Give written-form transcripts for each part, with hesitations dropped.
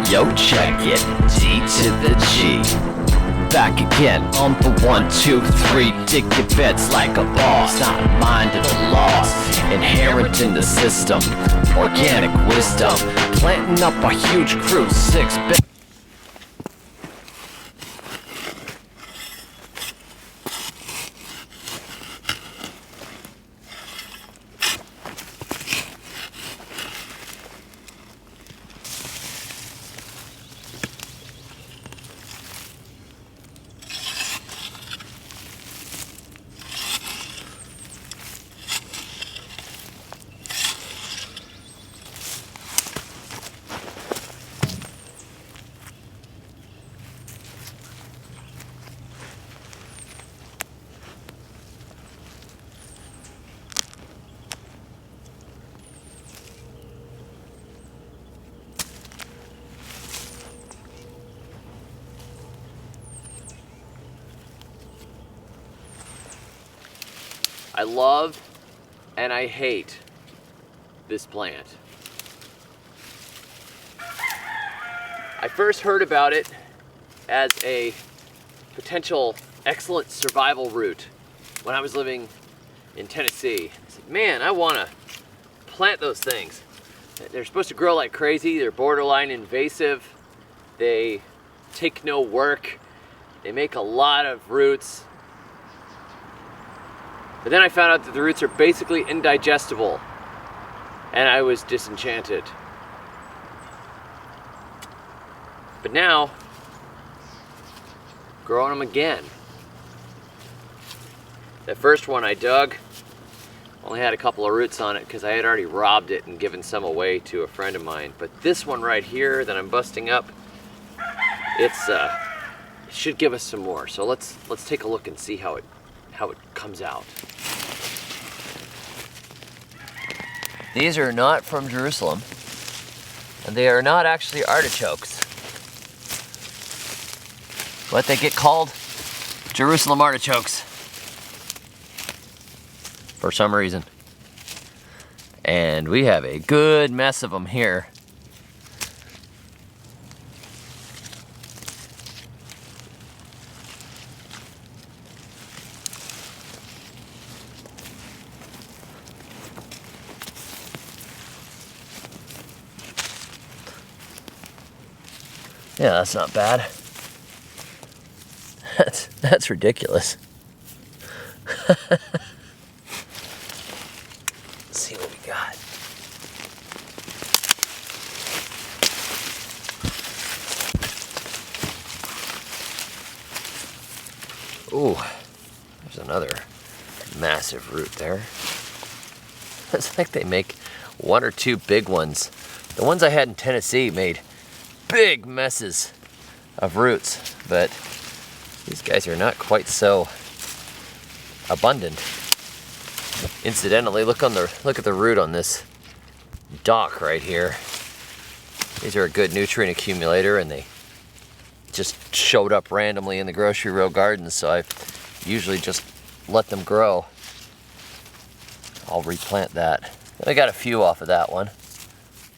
Yo, check it, D to the G. Back again on the 1, 2, 3. Dig your bets like a boss, not mind of the loss. Inherent in the system, organic wisdom. Planting up a huge crew, 6-bit. I love and I hate this plant. I first heard about it as a potential excellent survival root when I was living in Tennessee. I said, man, I want to plant those things. They're supposed to grow like crazy. They're borderline invasive. They take no work. They make a lot of roots. But then I found out that the roots are basically indigestible, and I was disenchanted. But now, growing them again. The first one I dug only had a couple of roots on it because I had already robbed it and given some away to a friend of mine. But this one right here that I'm busting up, it should give us some more. So let's take a look and see how it comes out. These are not from Jerusalem, and they are not actually artichokes, but they get called Jerusalem artichokes for some reason. And we have a good mess of them here. Yeah, that's not bad. That's ridiculous. Let's see what we got. Ooh, there's another massive root there. It's like they make one or two big ones. The ones I had in Tennessee made big messes of roots, but these guys are not quite so abundant. Incidentally, look at the root on this dock right here. These are a good nutrient accumulator, and they just showed up randomly in the grocery row gardens, so I've usually just let them grow. I'll replant that. I got a few off of that one.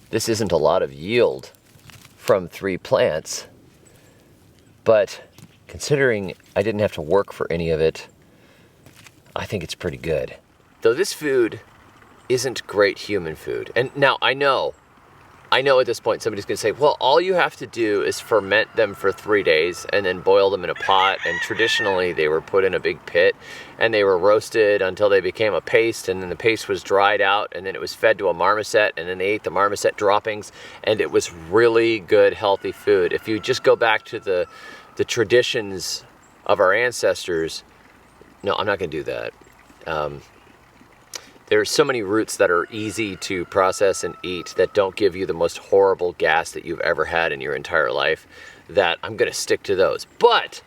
This isn't a lot of yield from 3 plants, but considering I didn't have to work for any of it, I think it's pretty good. Though this food isn't great human food. And now I know at this point somebody's gonna say, well, all you have to do is ferment them for 3 days and then boil them in a pot. And traditionally they were put in a big pit and they were roasted until they became a paste, and then the paste was dried out, and then it was fed to a marmoset, and then they ate the marmoset droppings, and it was really good, healthy food. If you just go back to the traditions of our ancestors, no, I'm not gonna do that. There are so many roots that are easy to process and eat that don't give you the most horrible gas that you've ever had in your entire life, that I'm gonna stick to those. But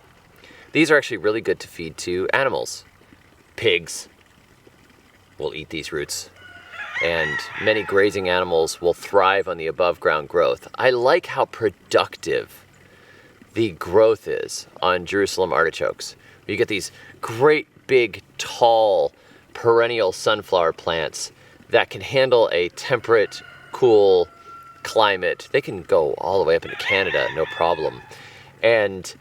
these are actually really good to feed to animals. Pigs will eat these roots, and many grazing animals will thrive on the above ground growth. I like how productive the growth is on Jerusalem artichokes. You get these great big tall perennial sunflower plants that can handle a temperate, cool climate. They can go all the way up into Canada, no problem. And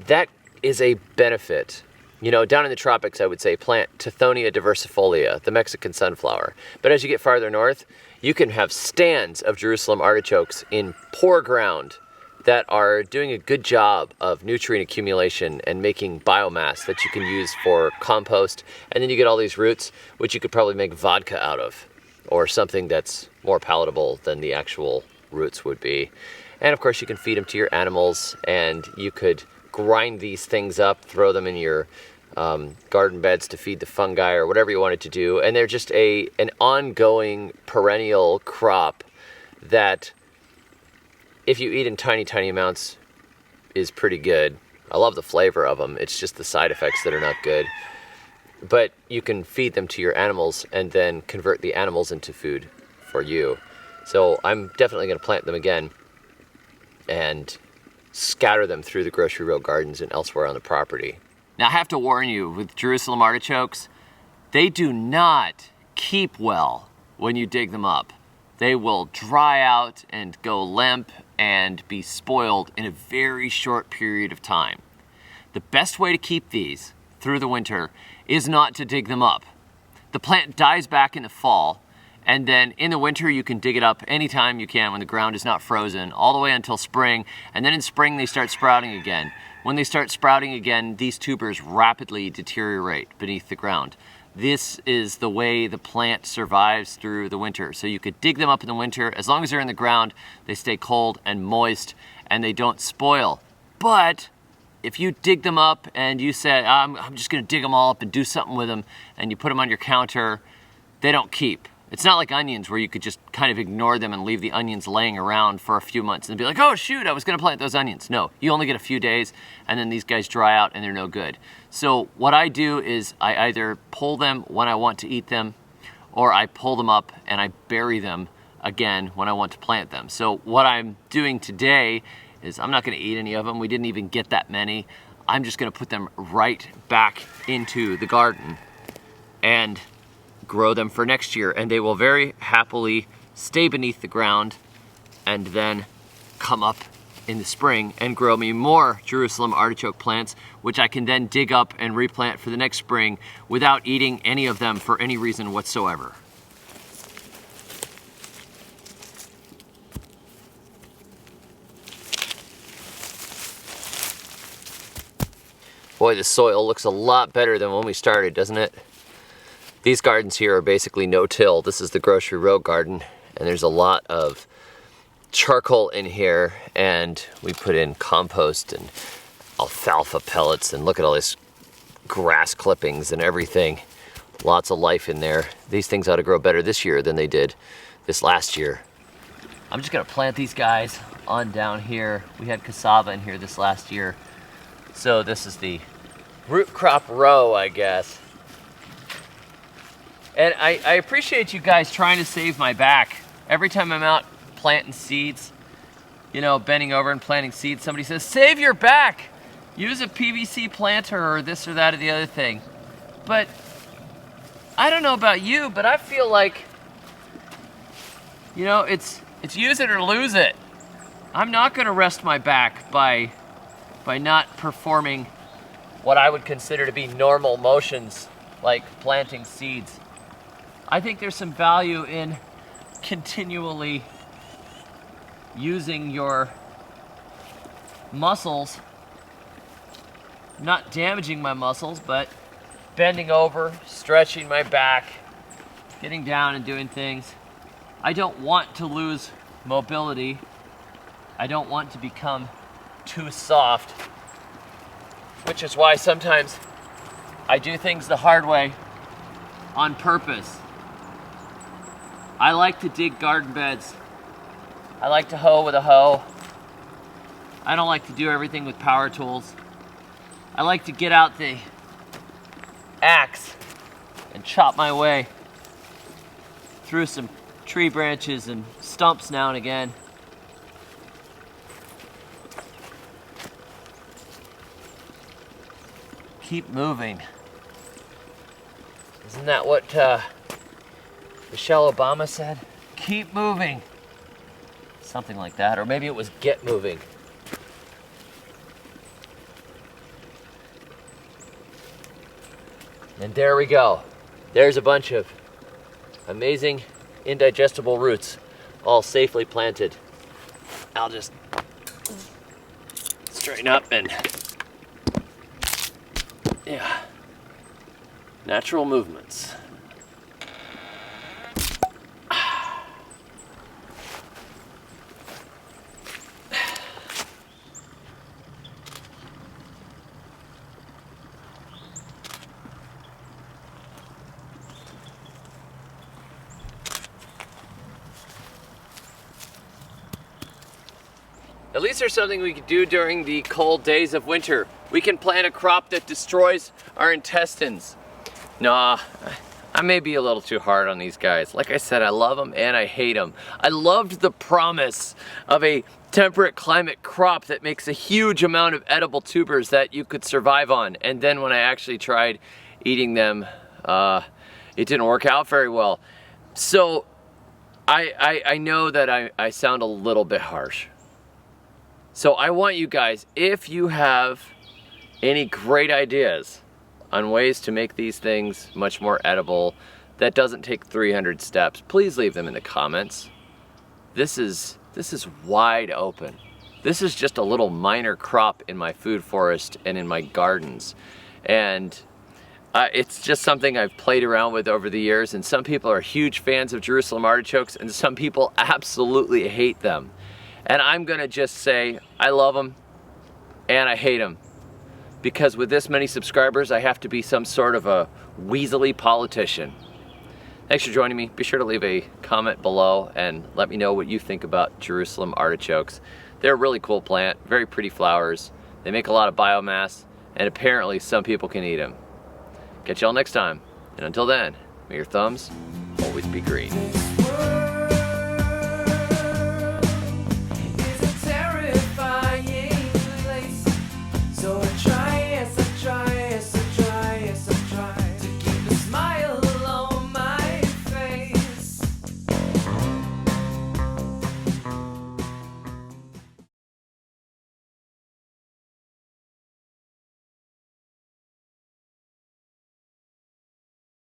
that is a benefit. You know, down in the tropics, I would say plant Tithonia diversifolia, the Mexican sunflower. But as you get farther north, you can have stands of Jerusalem artichokes in poor ground that are doing a good job of nutrient accumulation and making biomass that you can use for compost. And then you get all these roots, which you could probably make vodka out of, or something that's more palatable than the actual roots would be. And of course, you can feed them to your animals, and you could grind these things up, throw them in your garden beds to feed the fungi or whatever you wanted to do. And they're just an ongoing perennial crop that, if you eat in tiny, tiny amounts, is pretty good. I love the flavor of them. It's just the side effects that are not good. But you can feed them to your animals and then convert the animals into food for you. So I'm definitely going to plant them again and scatter them through the grocery row gardens and elsewhere on the property. Now I have to warn you, with Jerusalem artichokes, they do not keep well when you dig them up. They will dry out and go limp and be spoiled in a very short period of time. The best way to keep these through the winter is not to dig them up. The plant dies back in the fall, and then in the winter you can dig it up anytime you can when the ground is not frozen, all the way until spring, and then in spring they start sprouting again. When they start sprouting again, these tubers rapidly deteriorate beneath the ground. This is the way the plant survives through the winter. So you could dig them up in the winter. As long as they're in the ground, they stay cold and moist and they don't spoil. But if you dig them up and you say, I'm just gonna dig them all up and do something with them, and you put them on your counter, they don't keep. It's not like onions where you could just kind of ignore them and leave the onions laying around for a few months and be like, oh shoot, I was gonna plant those onions. No, you only get a few days and then these guys dry out and they're no good. So what I do is I either pull them when I want to eat them, or I pull them up and I bury them again when I want to plant them. So what I'm doing today is I'm not gonna eat any of them. We didn't even get that many. I'm just gonna put them right back into the garden and grow them for next year, and they will very happily stay beneath the ground and then come up in the spring and grow me more Jerusalem artichoke plants, which I can then dig up and replant for the next spring without eating any of them for any reason whatsoever. Boy, the soil looks a lot better than when we started, doesn't it? These gardens here are basically no-till. This is the grocery row garden, and there's a lot of charcoal in here, and we put in compost and alfalfa pellets, and look at all this grass clippings and everything. Lots of life in there. These things ought to grow better this year than they did this last year. I'm just gonna plant these guys on down here. We had cassava in here this last year. So this is the root crop row, I guess. And I appreciate you guys trying to save my back. Every time I'm out planting seeds, you know, bending over and planting seeds, somebody says, save your back. Use a PVC planter or this or that or the other thing. But I don't know about you, but I feel like, you know, it's use it or lose it. I'm not gonna rest my back by not performing what I would consider to be normal motions, like planting seeds. I think there's some value in continually using your muscles, not damaging my muscles, but bending over, stretching my back, getting down and doing things. I don't want to lose mobility. I don't want to become too soft, which is why sometimes I do things the hard way on purpose. I like to dig garden beds. I like to hoe with a hoe. I don't like to do everything with power tools. I like to get out the axe and chop my way through some tree branches and stumps now and again. Keep moving. Isn't that what Michelle Obama said? Keep moving. Something like that, or maybe it was get moving. And there we go. There's a bunch of amazing indigestible roots, all safely planted. I'll just straighten up and, yeah, natural movements. At least there's something we can do during the cold days of winter. We can plant a crop that destroys our intestines. Nah, I may be a little too hard on these guys. Like I said, I love them and I hate them. I loved the promise of a temperate climate crop that makes a huge amount of edible tubers that you could survive on. And then when I actually tried eating them, it didn't work out very well. So I know that I sound a little bit harsh. So I want you guys, if you have any great ideas on ways to make these things much more edible, that doesn't take 300 steps, please leave them in the comments. This is wide open. This is just a little minor crop in my food forest and in my gardens. And it's just something I've played around with over the years, and some people are huge fans of Jerusalem artichokes and some people absolutely hate them. And I'm gonna just say, I love them and I hate them. Because with this many subscribers, I have to be some sort of a weaselly politician. Thanks for joining me. Be sure to leave a comment below and let me know what you think about Jerusalem artichokes. They're a really cool plant, very pretty flowers. They make a lot of biomass, and apparently some people can eat them. Catch y'all next time. And until then, may your thumbs always be green.